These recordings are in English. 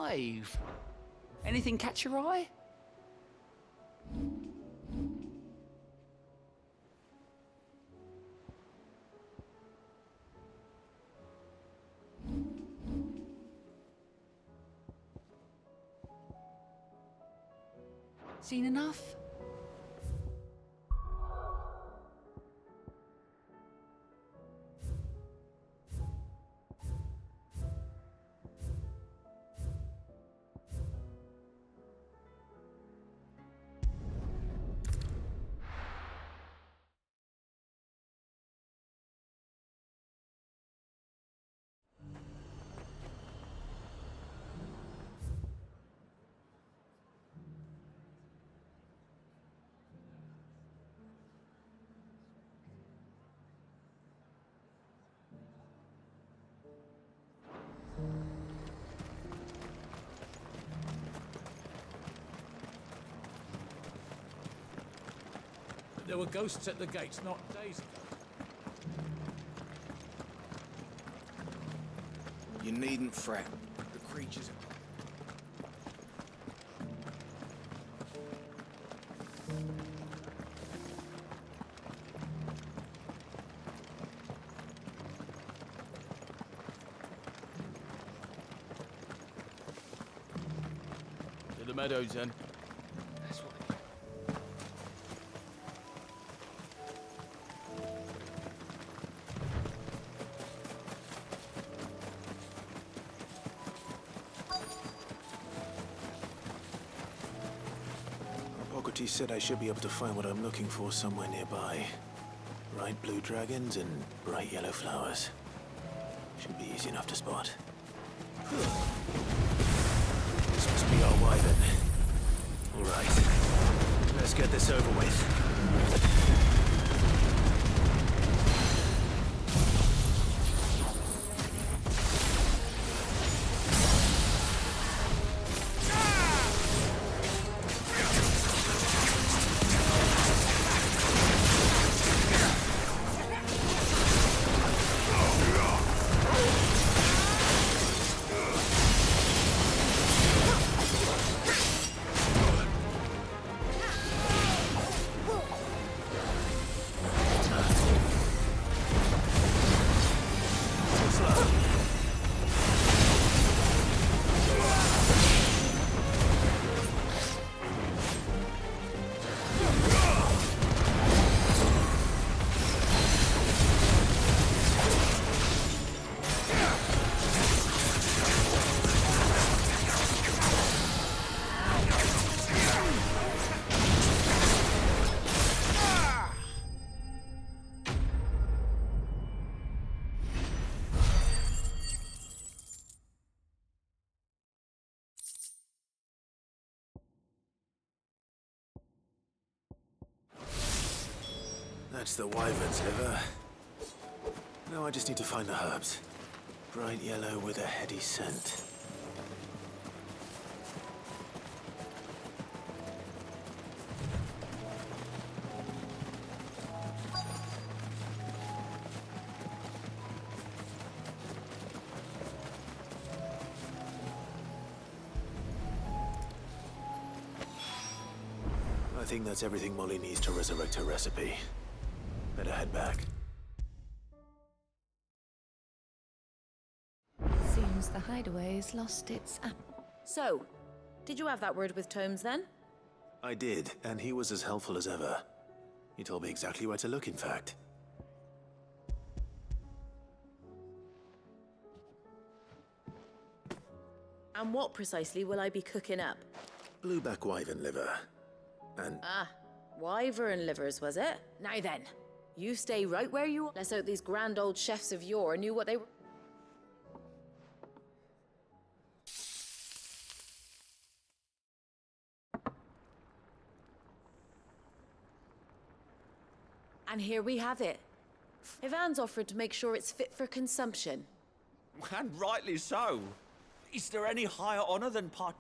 alive. Anything catch your eye? Seen enough? There were ghosts at the gates not days ago. You needn't fret. The creatures... To the meadows, then. That's what... Pockety said I should be able to find what I'm looking for somewhere nearby. Bright blue dragons and bright yellow flowers. Should be easy enough to spot. This must be our wyvern. All right, let's get this over with. That's the wyvern's liver. Now I just need to find the herbs. Bright yellow with a heady scent. I think that's everything Molly needs to resurrect her recipe. Better head back. Seems the hideaway's lost its So, did you have that word with Tomes then? I did, and he was as helpful as ever. He told me exactly where to look, in fact. And what precisely will I be cooking up? Blueback wyvern liver. And Ah, wyvern livers, was it? Now then, you stay right where you are. Let's hope these grand old chefs of yore knew what they were. And here we have it. Ivan's offered to make sure it's fit for consumption. And rightly so. Is there any higher honor than part...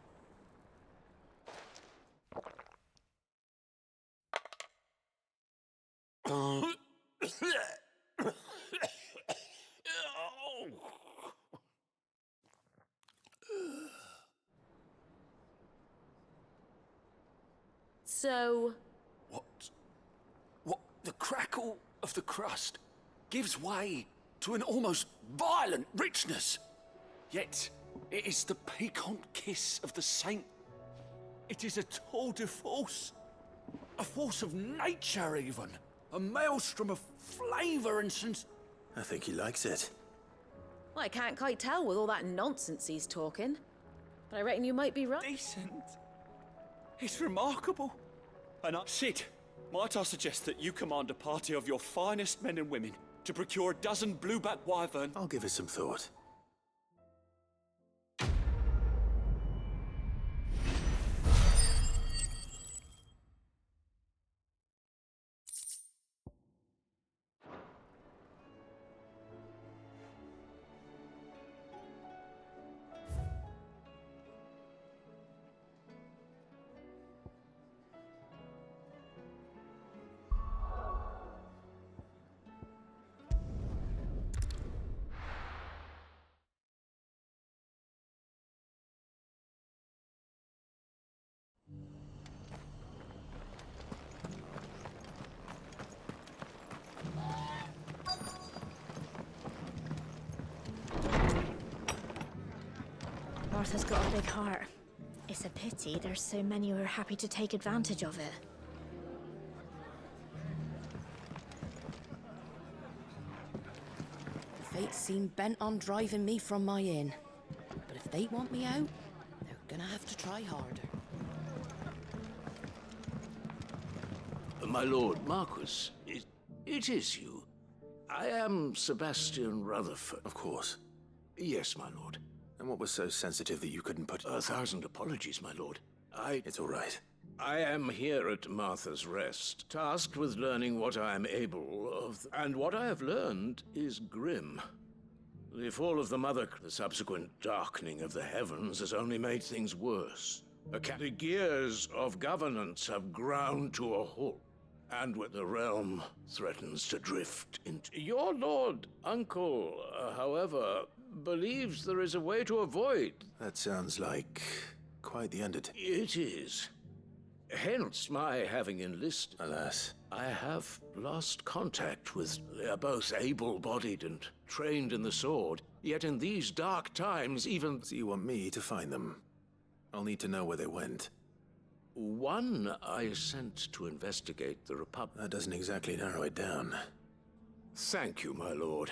So, What the crackle of the crust gives way to an almost violent richness. Yet, it is the piquant kiss of the saint. It is a tour de force. A force of nature, even. A maelstrom of flavour and sense. I think he likes it. well, I can't quite tell with all that nonsense he's talking. But I reckon you might be right. Decent. It's remarkable. And Sid, might I suggest that you command a party of your finest men and women to procure a dozen blueback wyvern? I'll give it some thought. Martha's got a big heart. It's a pity there's so many who are happy to take advantage of it. The fates seem bent on driving me from my inn. But if they want me out, they're gonna have to try harder. My lord Marquis, it is you. I am Sebastian Rutherford. Of course. Yes, my lord. And what was so sensitive that you couldn't put... 1,000 apologies, my lord. It's all right. I am here at Martha's Rest, tasked with learning what I am able of, and what I have learned is grim. The fall of the Mother, the subsequent darkening of the heavens, has only made things worse. The gears of governance have ground to a halt, and with the realm threatens to drift into... Your lord, uncle, however, believes there is a way to avoid... That sounds like quite the undertaking. It is. Hence my having enlisted. Alas. I have lost contact with... They are both able-bodied and trained in the sword, yet in these dark times even... So you want me to find them? I'll need to know where they went. One I sent to investigate the Republic. That doesn't exactly narrow it down. Thank you, my lord.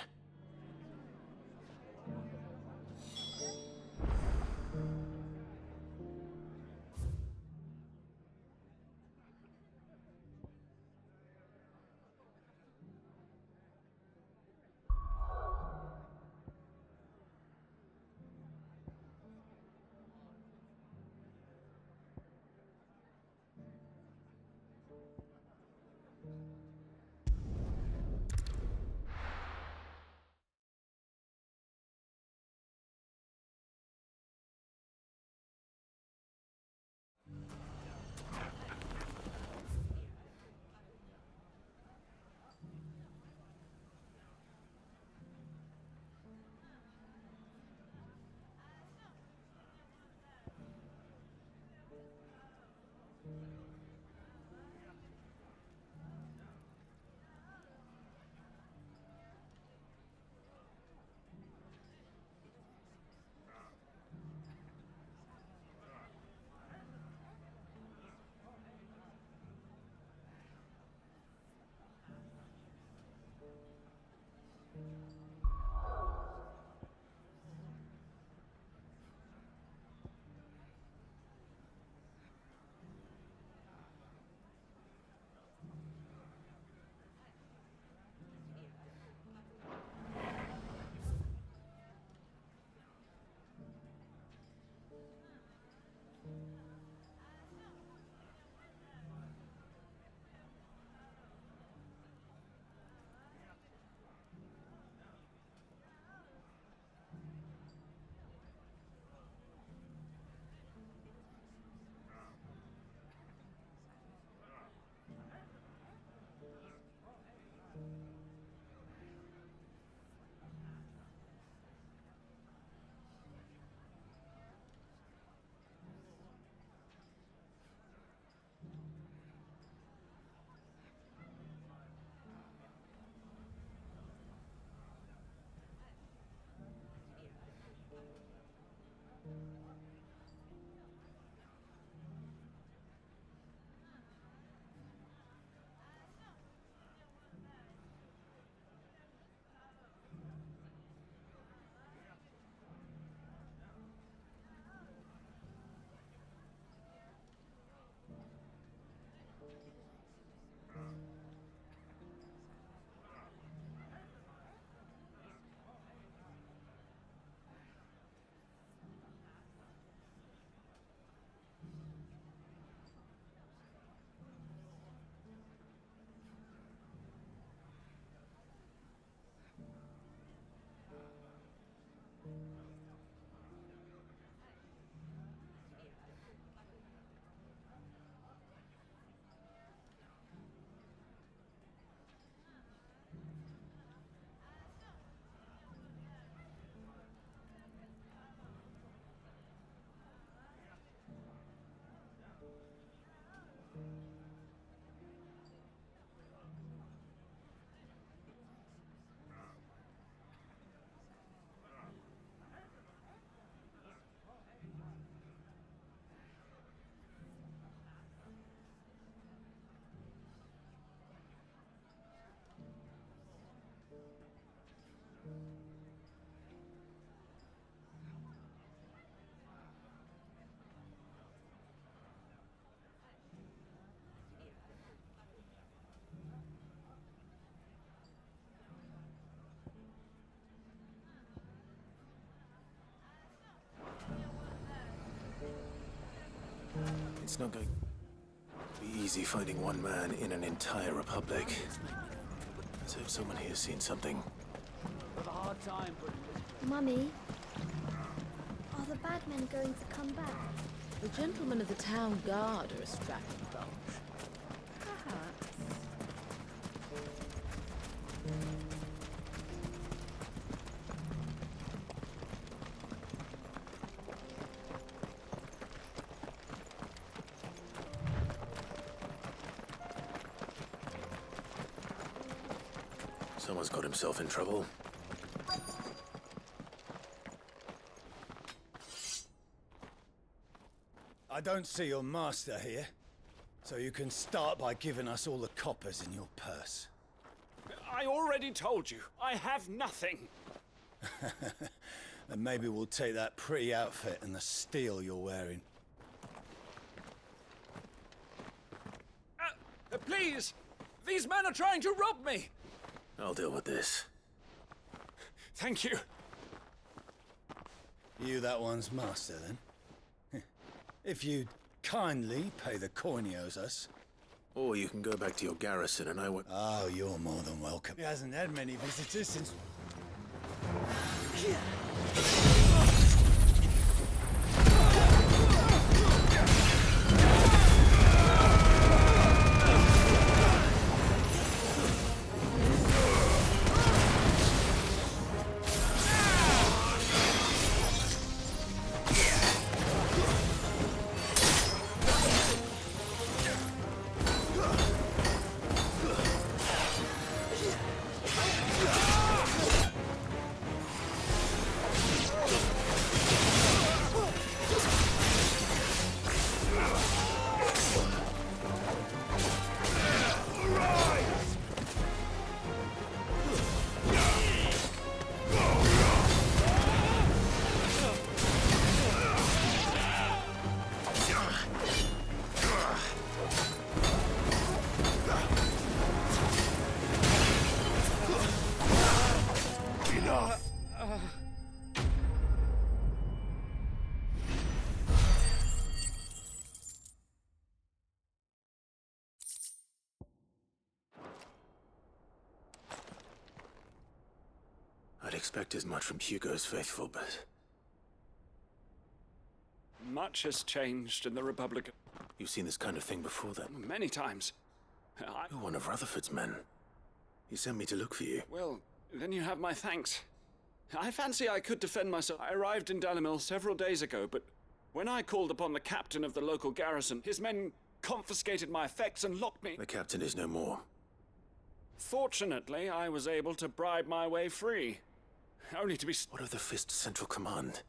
It's not going to be easy finding one man in an entire republic. Let's hope someone here's seen something. Mummy, are the bad men going to come back? The gentlemen of the town guard are a strapping bunch. Perhaps. Someone's got himself in trouble. I don't see your master here, so you can start by giving us all the coppers in your purse. I already told you, I have nothing. And maybe we'll take that pretty outfit and the steel you're wearing. Please! These men are trying to rob me! I'll deal with this. Thank you. You that one's master, then? If you'd kindly pay the coin he owes us. Or you can go back to your garrison and I won't... Oh, you're more than welcome. He hasn't had many visitors since... I'd expect as much from Hugo's faithful, but... Much has changed in the Republic. You've seen this kind of thing before, then? Many times. You're one of Rutherford's men. He sent me to look for you. Well, then you have my thanks. I fancy I could defend myself. I arrived in Dalimil several days ago, but when I called upon the captain of the local garrison, his men confiscated my effects and locked me. The captain is no more. Fortunately, I was able to bribe my way free. Only to be... What of the Fist Central Command?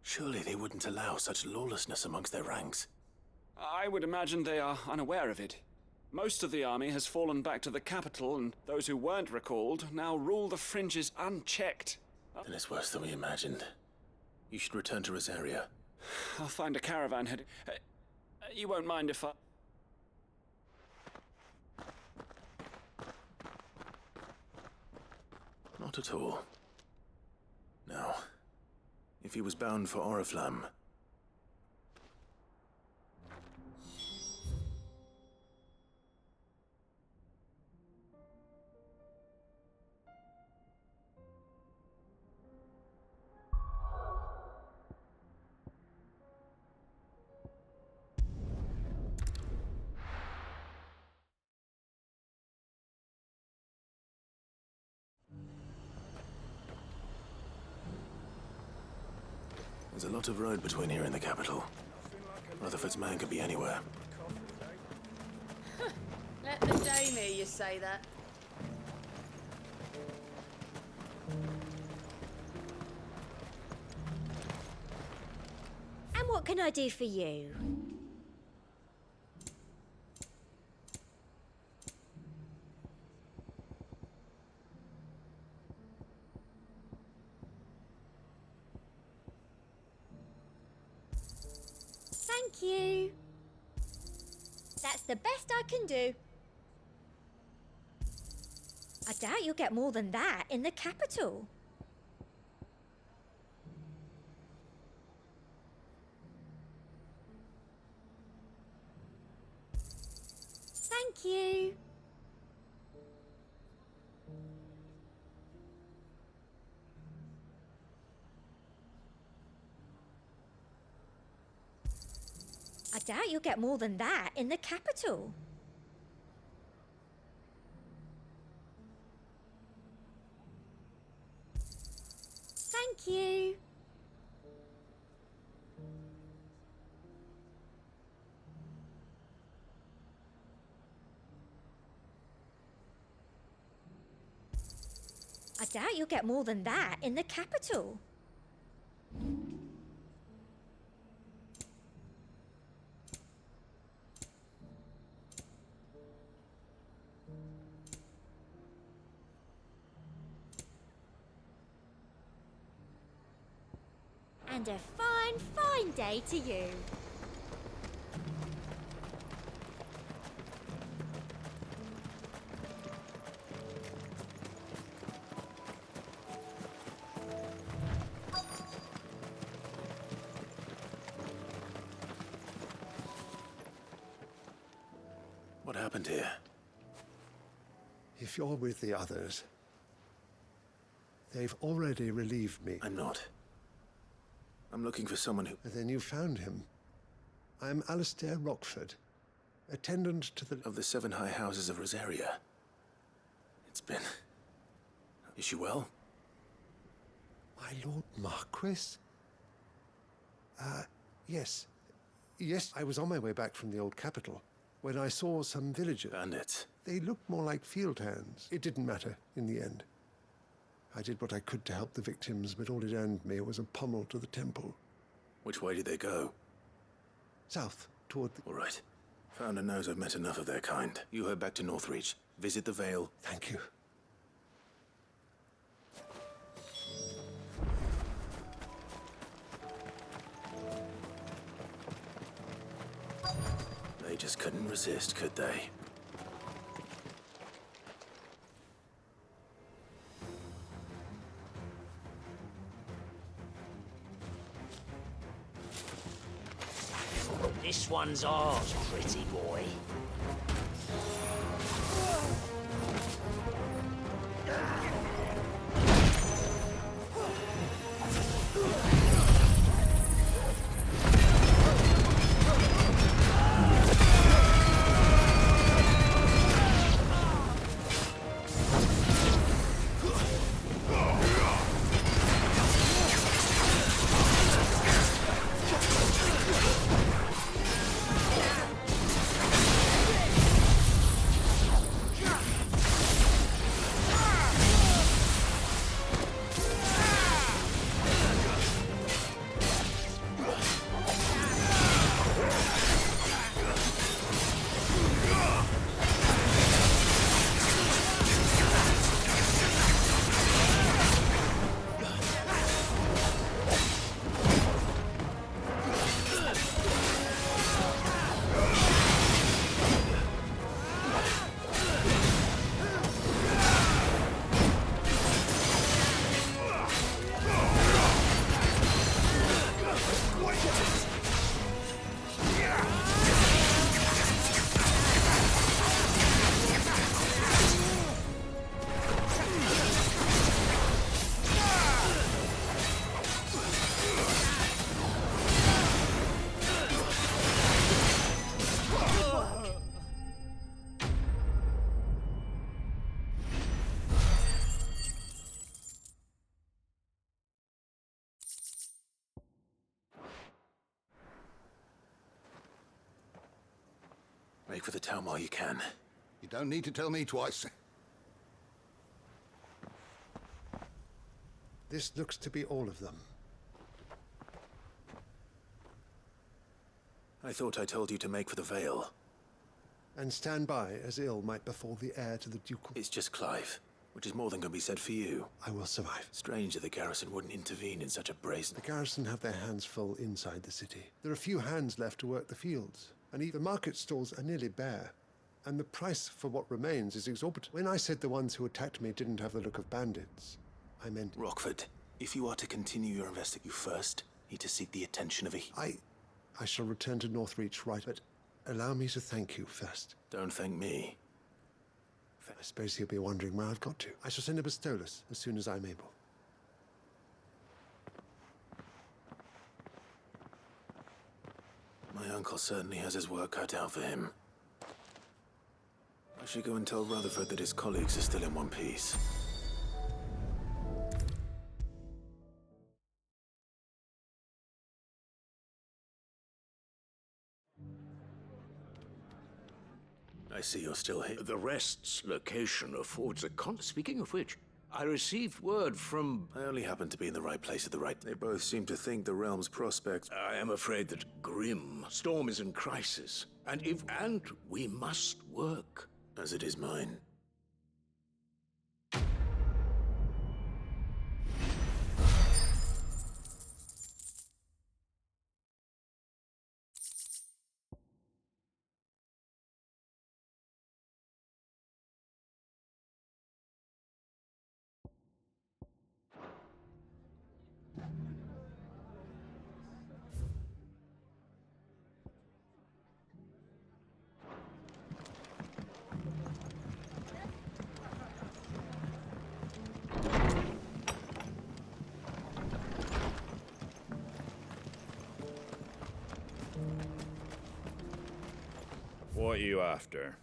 Surely they wouldn't allow such lawlessness amongst their ranks. I would imagine they are unaware of it. Most of the army has fallen back to the capital, and those who weren't recalled now rule the fringes unchecked. Then it's worse than we imagined. You should return to Rosaria. I'll find a caravan heading... you won't mind if I... Not at all. Now, if he was bound for Oriflamme... There's a lot of road between here and the capital. Rutherford's man could be anywhere. Let the dame hear you say that. And what can I do for you? Thank you. That's the best I can do. I doubt you'll get more than that in the capital. you. I doubt you'll get more than that in the capital. Thank you. I doubt you'll get more than that in the capital. And a fine, fine day to you. What happened here? If you're with the others, they've already relieved me. I'm not. I'm looking for someone who... Then you found him. I'm Alistair Rockford, attendant to the... Of the 7 high houses of Rosaria. It's been... Is she well? My Lord Marquis? Yes. Yes, I was on my way back from the old capital when I saw some villagers. Bandits. They looked more like field hands. It didn't matter in the end. I did what I could to help the victims, but all it earned me was a pommel to the temple. Which way did they go? South, toward the... All right. Founder knows I've met enough of their kind. You head back to Northreach. Visit the Vale. Thank you. They just couldn't resist, could they? This one's ours, pretty boy. Make for the town while you can. You don't need to tell me twice. This looks to be all of them. I thought I told you to make for the Vale. And stand by as ill might befall the heir to the ducal... It's just Clive, which is more than can be said for you. I will survive. Strange that the garrison wouldn't intervene in such a brazen... The garrison have their hands full inside the city. There are few hands left to work the fields, and the market stalls are nearly bare. And the price for what remains is exorbitant. When I said the ones who attacked me didn't have the look of bandits, I meant... Rockford, if you are to continue your investigation, you first need to seek the attention of a... I shall return to Northreach right, but Allow me to thank you first. Don't thank me. I suppose he'll be wondering where I've got to. I shall send a pistolus as soon as I'm able. My uncle certainly has his work cut out for him. I should go and tell Rutherford that his colleagues are still in one piece. I see you're still here. The rest's location affords a Speaking of which, I received word from... I only happen to be in the right place at the right... They both seem to think the realm's prospects... I am afraid that Grim Storm is in crisis. And we must work. As it is mine. What are you after?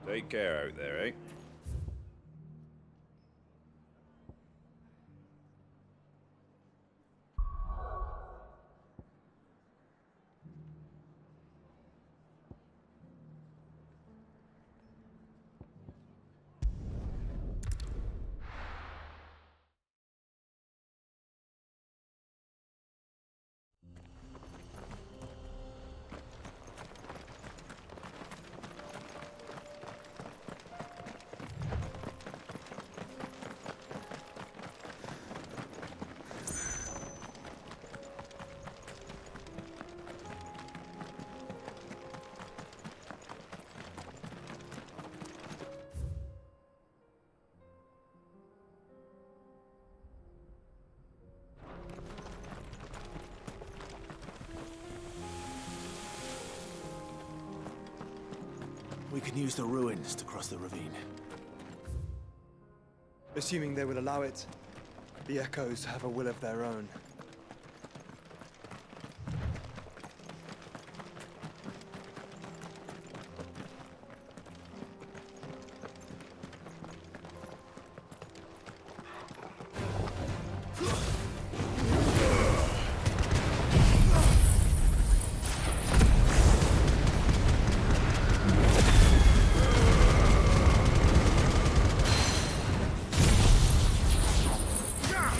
Take care out there, eh? We can use the ruins to cross the ravine. Assuming they will allow it, the Echoes have a will of their own. Yeah!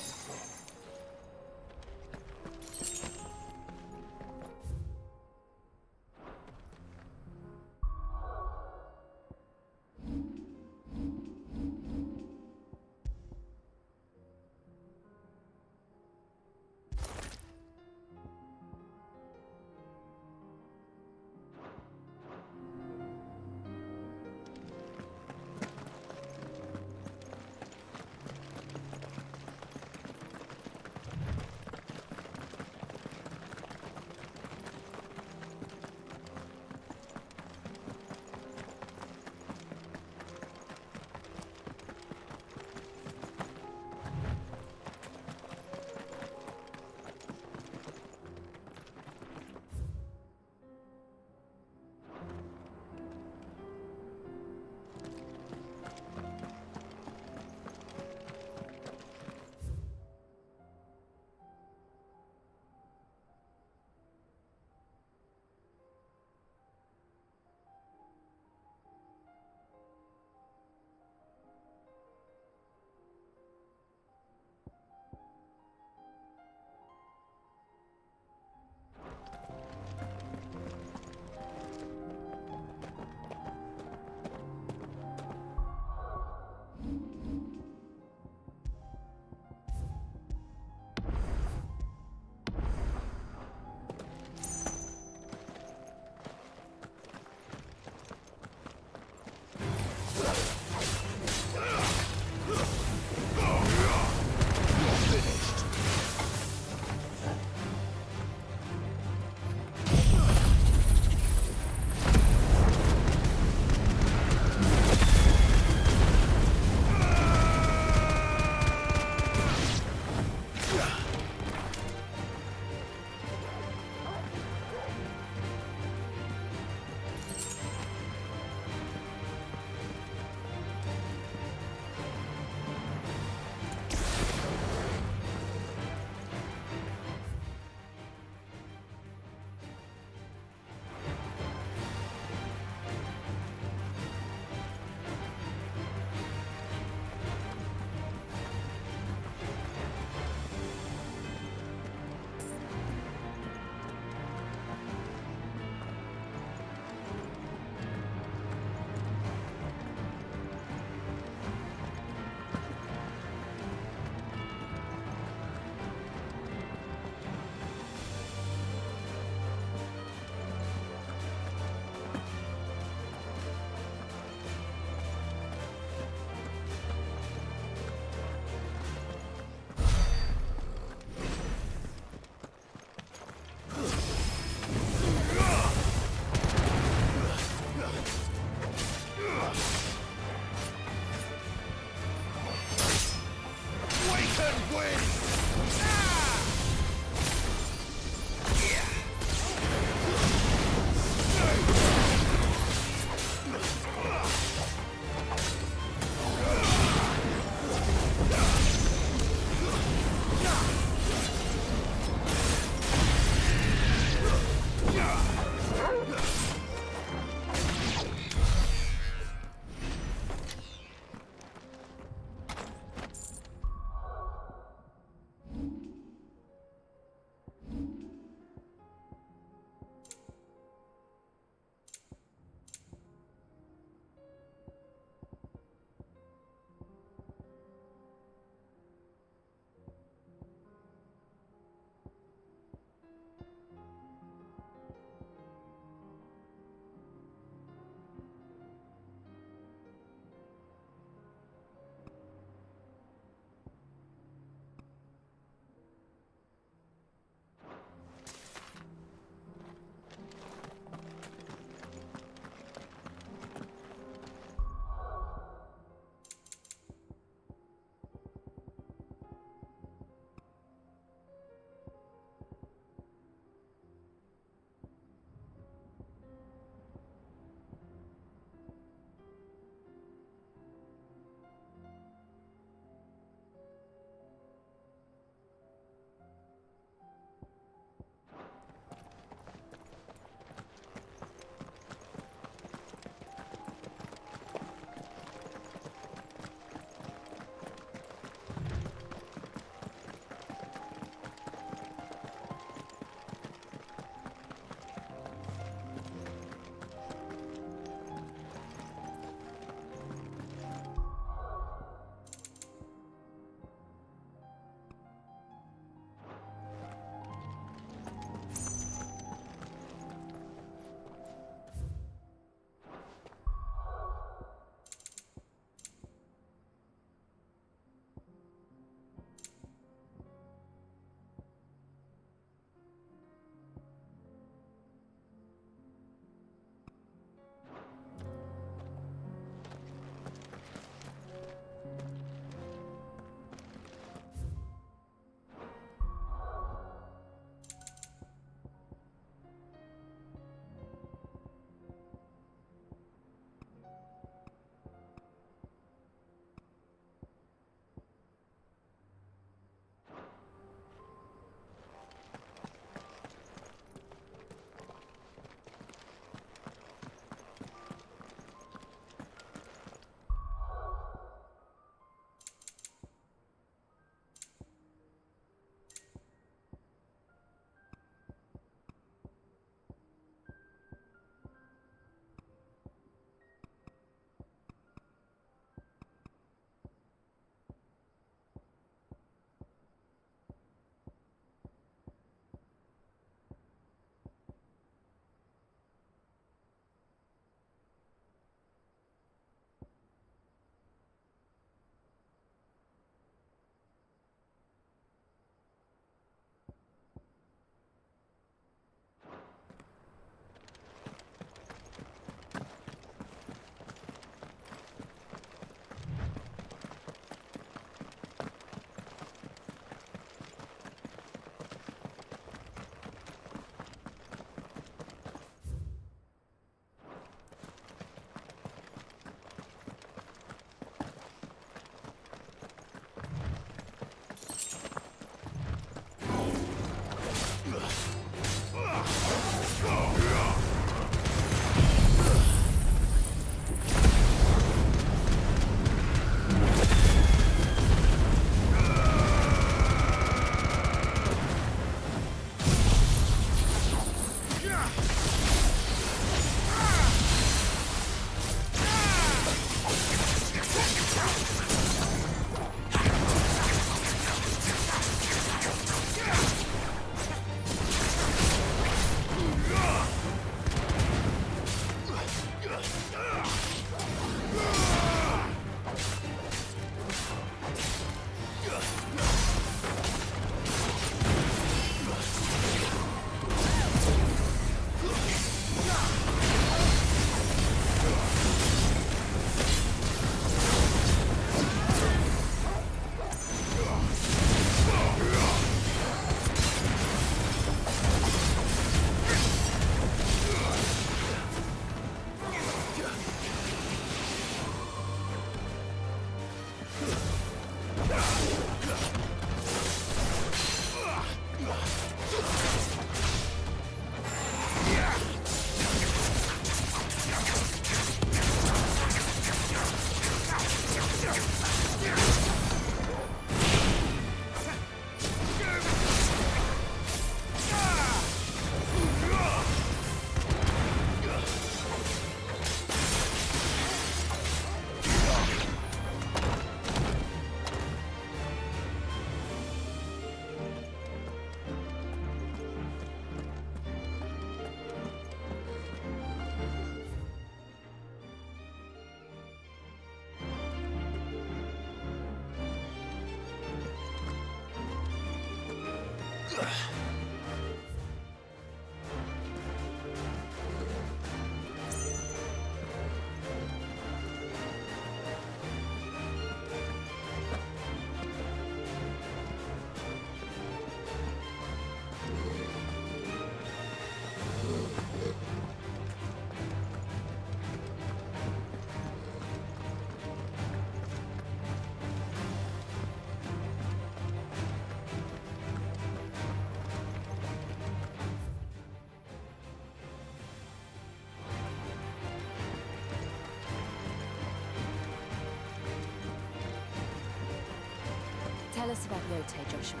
Tell us about Yote, Joshua.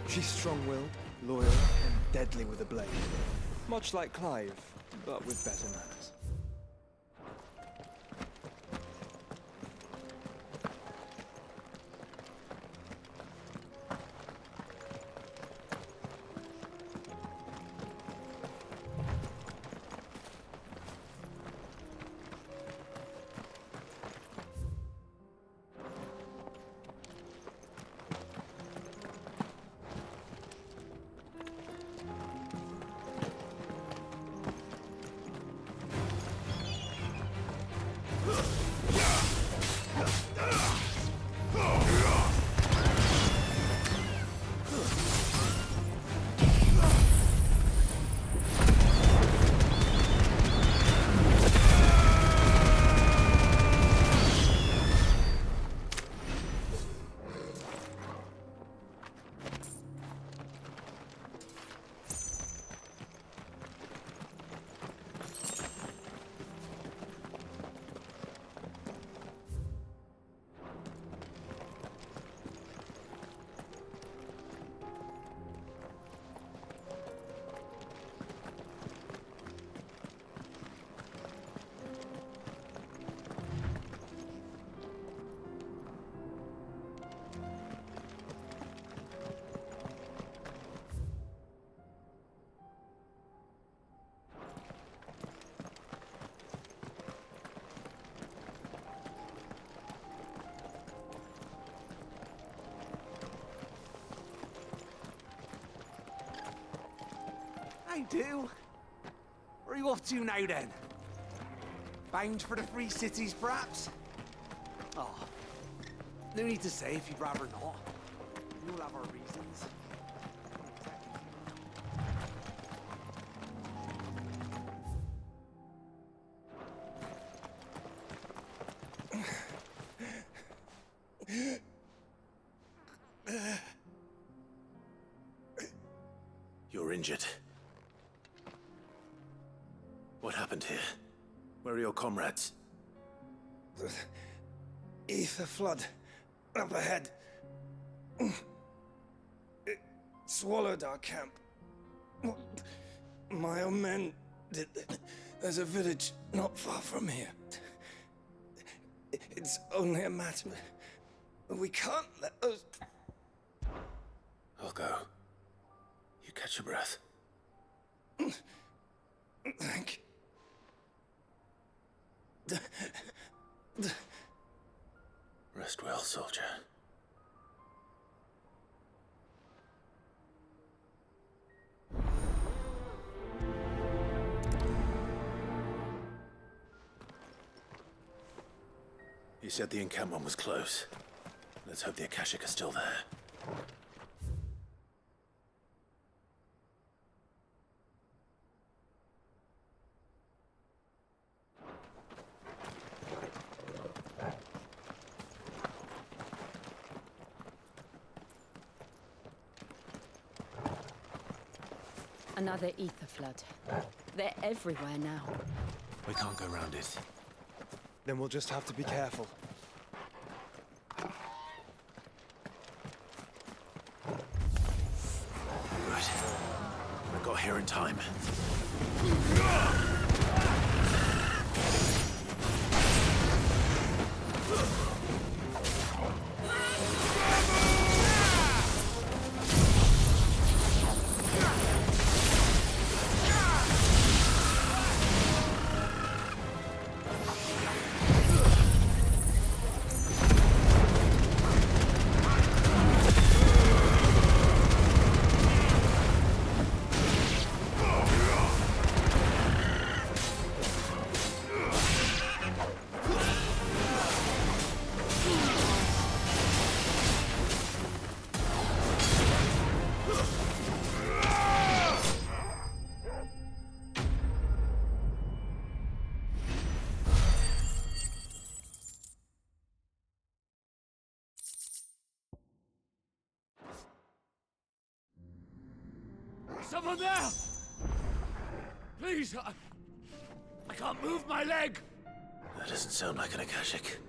She's strong-willed, loyal, and deadly with a blade. Much like Clive, but with better manners. I do. Where are you off to now, then? Bound for the Free Cities, perhaps? Oh, no need to say if you'd rather not. We'll have our reasons. You're injured. What happened here? Where are your comrades? The ether flood up ahead. It swallowed our camp. My own men did. There's a village not far from here. It's only a matter. We can't let those. I'll go. You catch your breath. Thank you. Rest well, soldier. You said the encampment was close. Let's hope the Akashic are still there. Another ether flood. They're everywhere now. We can't go round it. Then we'll just have to be careful. Right. I got here in time. Someone there! Please, I can't move my leg! That doesn't sound like an Akashic.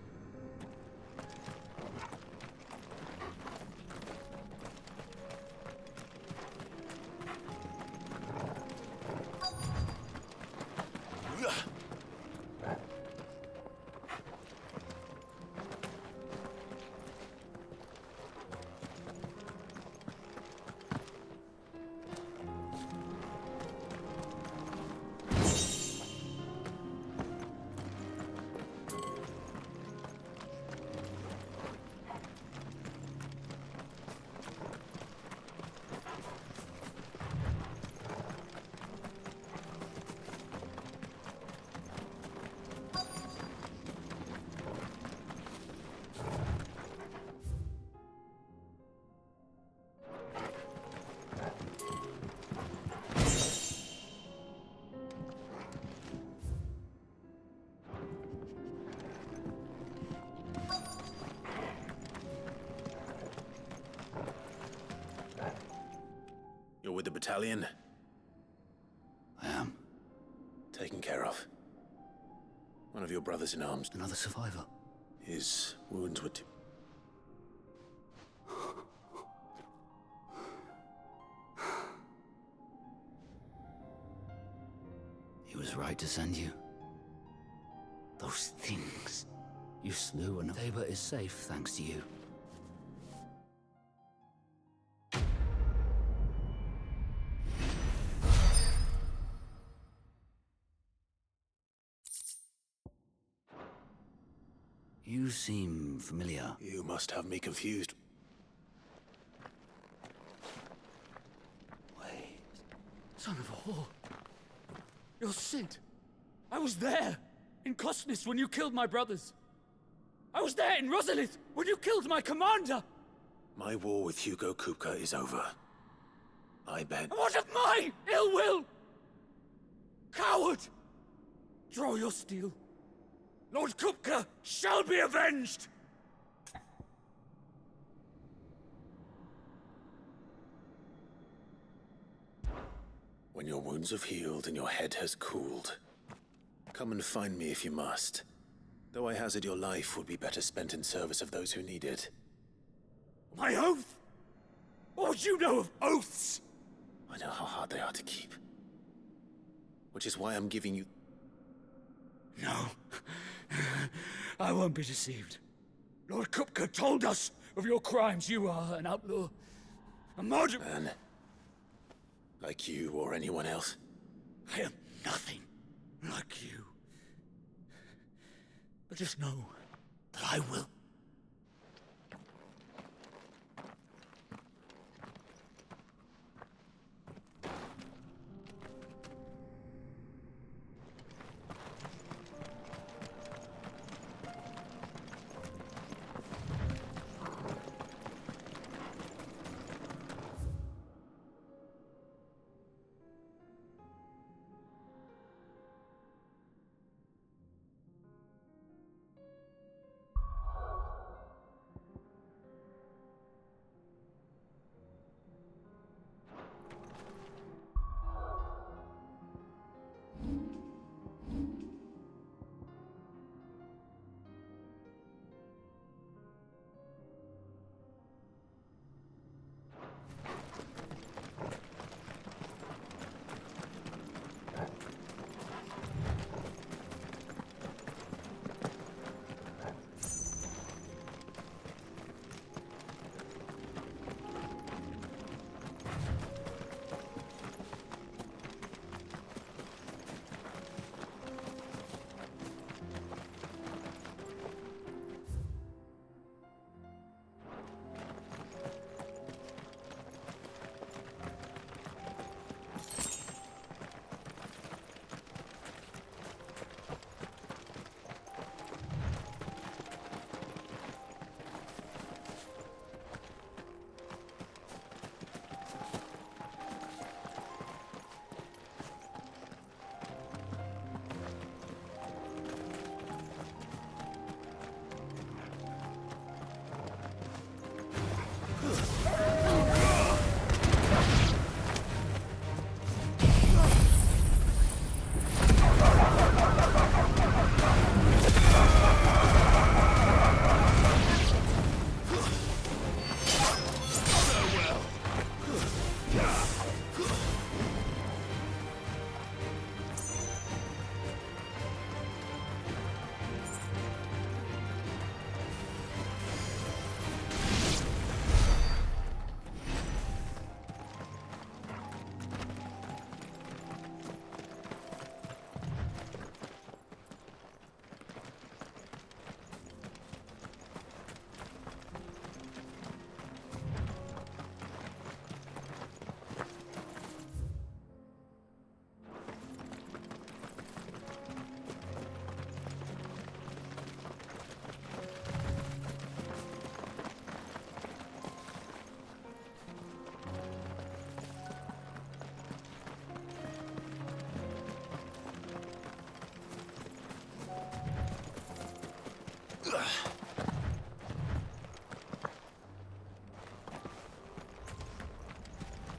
You're with the battalion? I am. Taken care of. One of your brothers in arms. Another survivor. His wounds were He was right to send you. Those things you slew, and Tabor is safe thanks to you. You seem familiar. You must have me confused. Wait. Son of a whore. You're Sid. I was there in Cosnes when you killed my brothers. I was there in Rosalith when you killed my commander. My war with Hugo Kupka is over. I bet. And what of my ill will? Coward! Draw your steel. Lord Kupka shall be avenged! When your wounds have healed and your head has cooled, come and find me if you must. Though I hazard your life would be better spent in service of those who need it. My oath? What would you know of oaths? I know how hard they are to keep. Which is why I'm giving you... No. I won't be deceived. Lord Kupka told us of your crimes. You are an outlaw. A murderer. Man. Like you or anyone else. I am nothing like you. But just know that I will.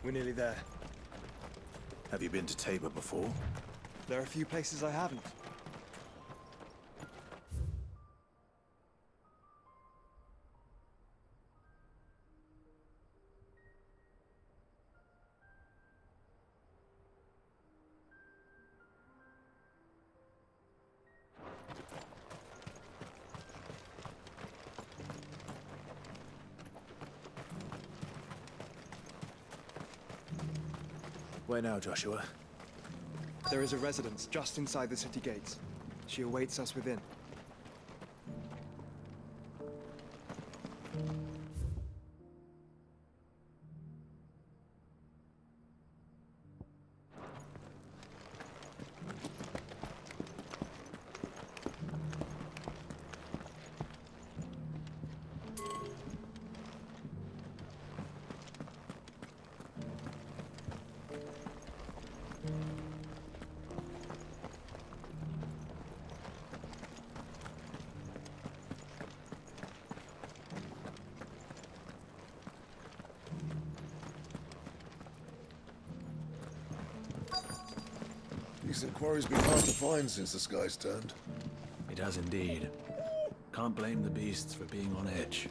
We're nearly there. Have you been to Tabor before? There are a few places I haven't. Where now, Joshua? There is a residence just inside the city gates. She awaits us within. This inquiry's been hard to find since the sky's turned. It has indeed. Can't blame the beasts for being on edge.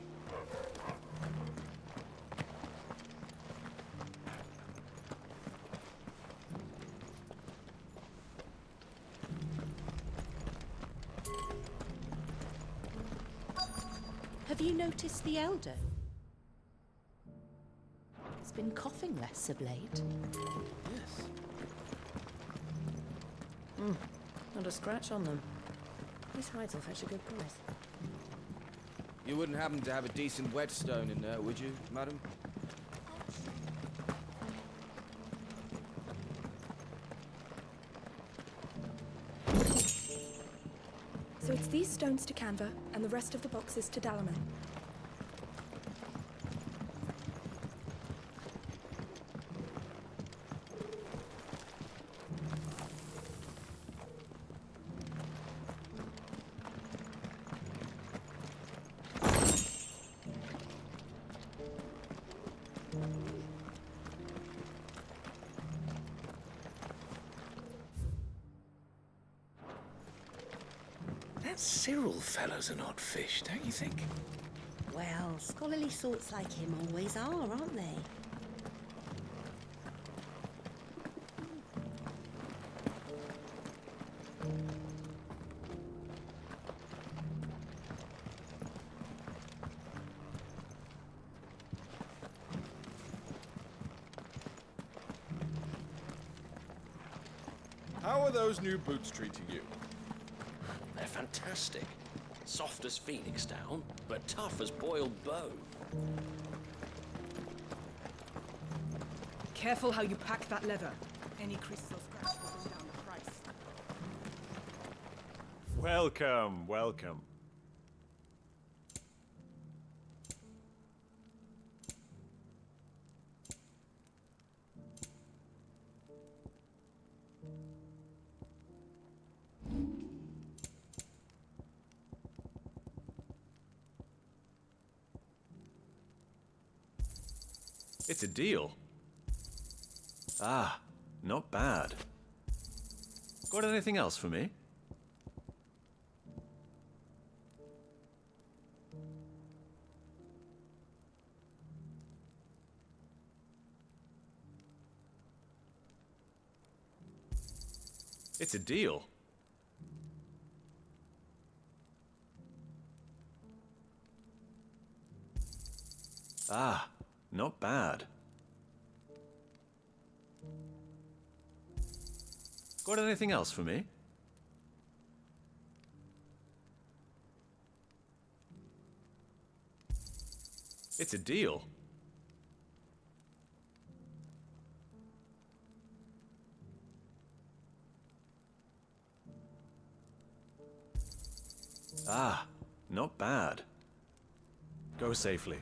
Have you noticed the elder? He's been coughing less of late. Yes. Not a scratch on them. These hides will fetch a good price. You wouldn't happen to have a decent whetstone in there, would you, madam? So it's these stones to Canva, and the rest of the boxes to Dalaman. That Cyril fellow's an odd fish, don't you think? Well, scholarly sorts like him always are, aren't they? How are those new boots treating you? They're fantastic. Soft as phoenix down, but tough as boiled bone. Careful how you pack that leather. Any crystal scratch will bring down the price. Welcome, welcome. It's a deal. Ah, not bad. Got anything else for me? It's a deal. Ah, not bad. Got anything else for me? It's a deal. Ah, not bad. Go safely.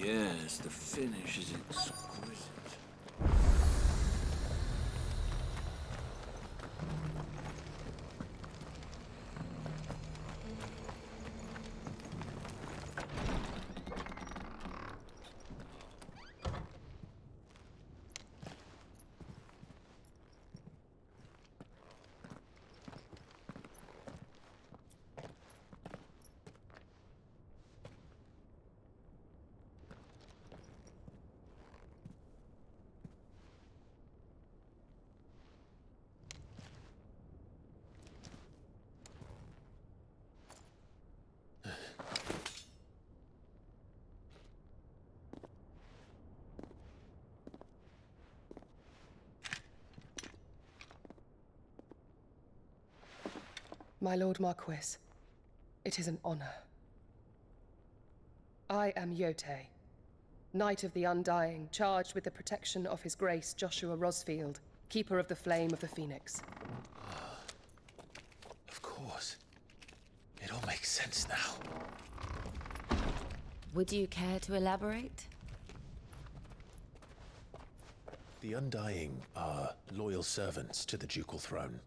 Yes, the finish is exquisite. My Lord Marquis, it is an honor. I am Yote, Knight of the Undying, charged with the protection of His Grace Joshua Rosfield, Keeper of the Flame of the Phoenix. Of course. It all makes sense now. Would you care to elaborate? The Undying are loyal servants to the ducal throne.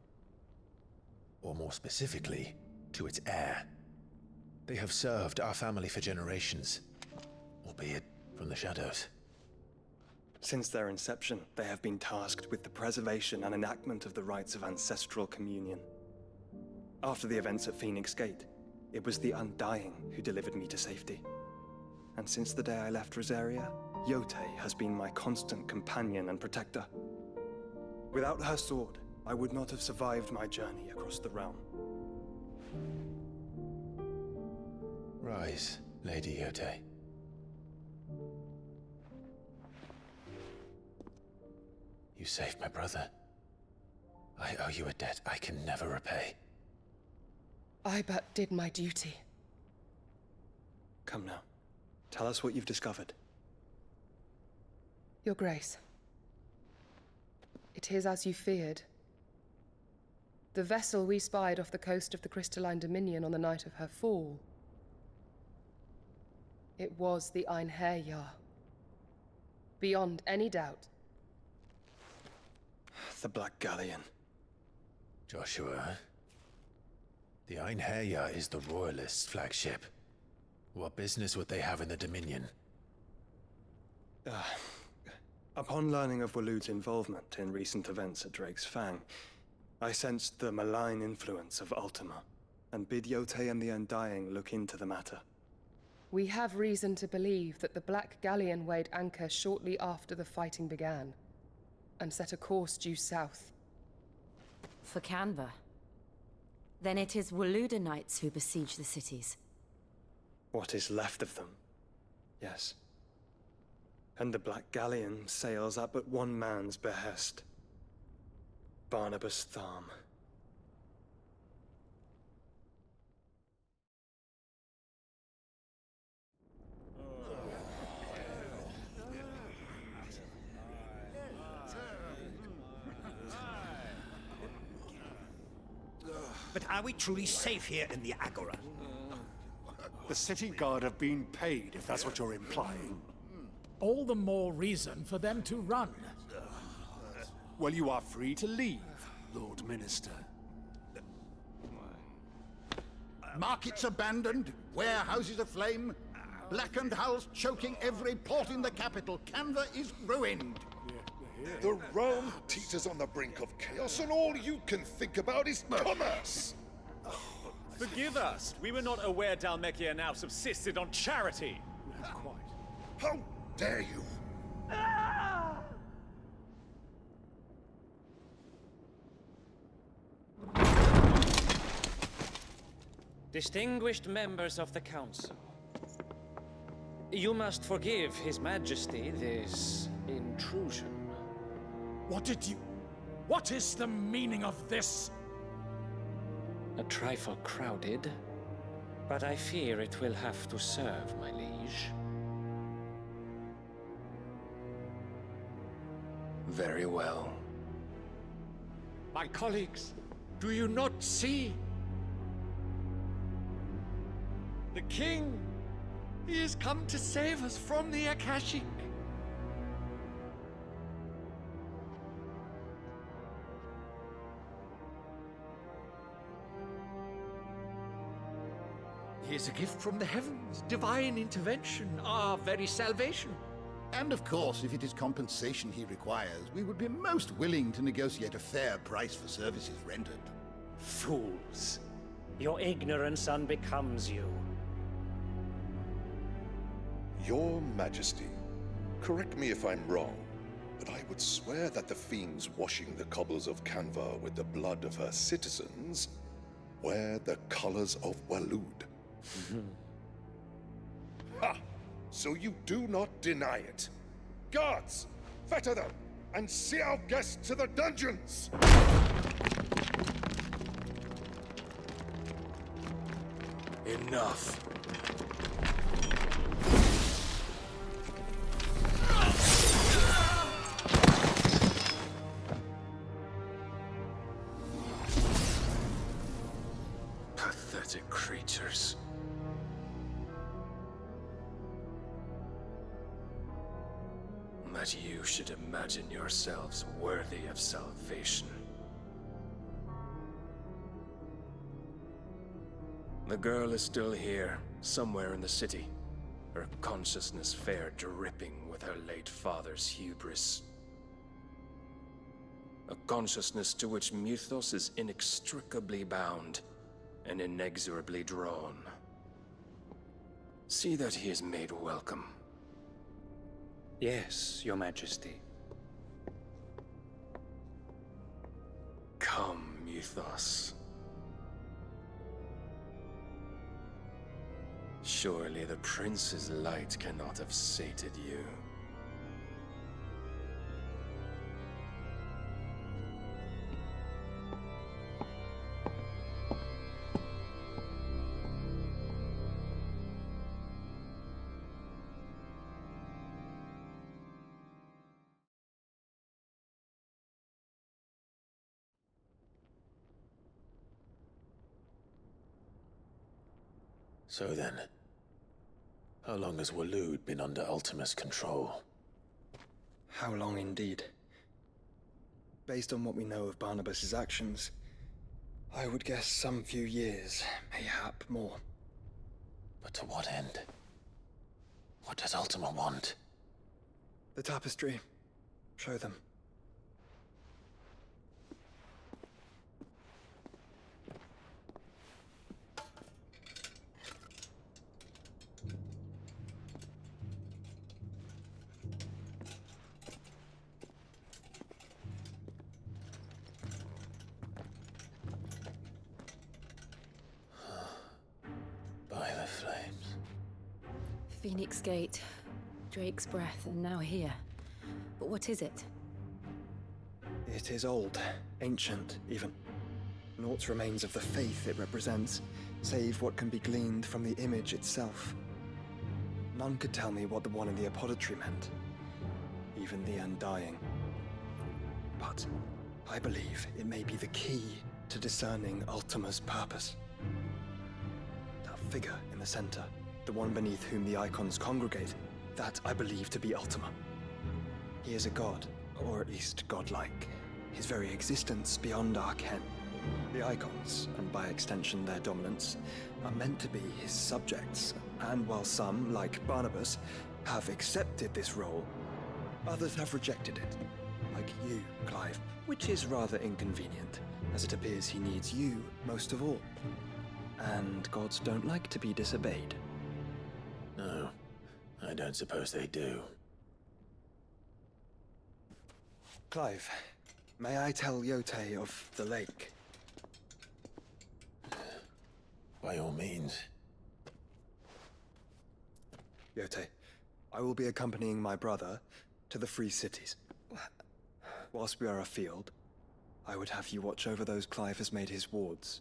Or more specifically, to its heir. They have served our family for generations, albeit from the shadows. Since their inception, they have been tasked with the preservation and enactment of the rites of ancestral communion. After the events at Phoenix Gate, it was the Undying who delivered me to safety. And since the day I left Rosaria, Yote has been my constant companion and protector. Without her sword, I would not have survived my journey across the realm. Rise, Lady Yote. You saved my brother. I owe you a debt I can never repay. I but did my duty. Come now. Tell us what you've discovered. Your Grace. It is as you feared. The vessel we spied off the coast of the Crystalline Dominion on the night of her fall. It was the Einherjar. Beyond any doubt. The Black Galleon. Joshua, the Einherjar is the Royalists' flagship. What business would they have in the Dominion? Upon learning of Waloed's involvement in recent events at Drake's Fang, I sensed the malign influence of Ultima, and bid Yote and the Undying look into the matter. We have reason to believe that the Black Galleon weighed anchor shortly after the fighting began, and set a course due south. For Canva. Then it is Waloed knights who besiege the cities. What is left of them, yes. And the Black Galleon sails at but one man's behest. Barnabas Tharm. But are we truly safe here in the Agora? The city guard have been paid, if that's what you're implying. All the more reason for them to run. Well, you are free to leave, Lord Minister. Markets abandoned, warehouses aflame, blackened hulls choking every port in the capital. Canva is ruined. The realm teeters on the brink of chaos, and all you can think about is commerce! Forgive us. We were not aware Dhalmekia now subsisted on charity. How dare you! Distinguished members of the Council, you must forgive His Majesty this intrusion. What is the meaning of this? A trifle crowded, but I fear it will have to serve, my liege. Very well. My colleagues, do you not see? The king He has come to save us from the Akashic. He is a gift from the heavens, divine intervention, our very salvation. And of course, if it is compensation he requires, we would be most willing to negotiate a fair price for services rendered. Fools. Your ignorance unbecomes you. Your Majesty, correct me if I'm wrong, but I would swear that the fiends washing the cobbles of Canva with the blood of her citizens wear the colors of Waloed. Ha! So you do not deny it. Guards, fetter them, and see our guests to the dungeons! Enough. Pathetic creatures. That you should imagine yourselves worthy of salvation. The girl is still here, somewhere in the city, her consciousness fair dripping with her late father's hubris. A consciousness to which Mythos is inextricably bound and inexorably drawn. See that he is made welcome. Yes, Your Majesty. Come, Mythos. Surely the prince's light cannot have sated you. So then, how long has Waloed been under Ultima's control? How long indeed? Based on what we know of Barnabas's actions, I would guess some few years, mayhap more. But to what end? What does Ultima want? The tapestry. Show them. By the flames. Phoenix Gate, Drake's Breath, and now here. But what is it? It is old, ancient, even. Naught remains of the faith it represents, save what can be gleaned from the image itself. None could tell me what the one in the apothecary meant, even the Undying. But I believe it may be the key to discerning Ultima's purpose. That figure in the center, the one beneath whom the icons congregate, that I believe to be Ultima. He is a god, or at least godlike. His very existence beyond our ken. The icons, and by extension their dominance, are meant to be his subjects, and while some, like Barnabas, have accepted this role, others have rejected it. Like you, Clive, which is rather inconvenient, as it appears he needs you most of all. And gods don't like to be disobeyed. No, I don't suppose they do. Clive, may I tell Yote of the lake? By all means. Yote, I will be accompanying my brother to the Free Cities. Whilst we are afield, I would have you watch over those Clive has made his wards.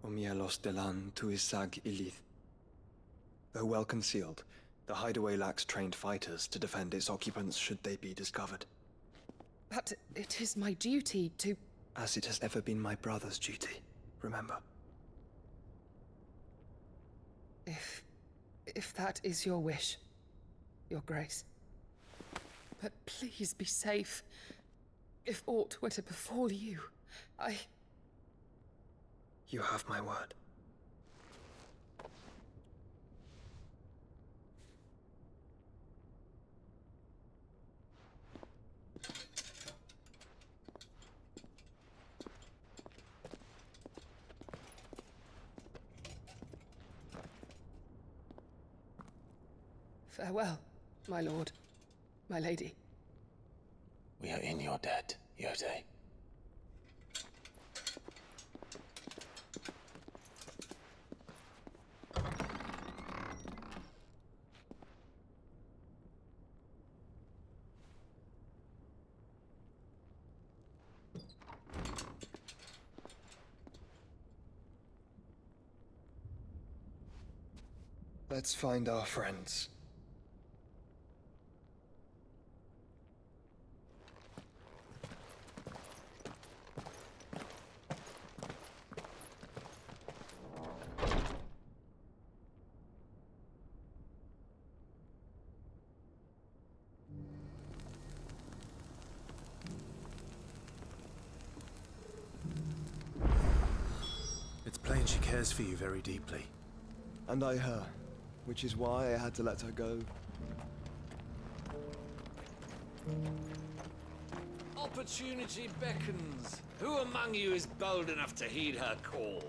Omielos delan tuisag ilith. Though well concealed, the hideaway lacks trained fighters to defend its occupants should they be discovered. But it is my duty to... As it has ever been my brother's duty, remember. If that is your wish, Your Grace. But please be safe. If aught were to befall you, You have my word. Farewell, my lord, my lady. We are in your debt, Yode. Let's find our friends. It's plain she cares for you very deeply. And I her, which is why I had to let her go. Opportunity beckons. Who among you is bold enough to heed her call?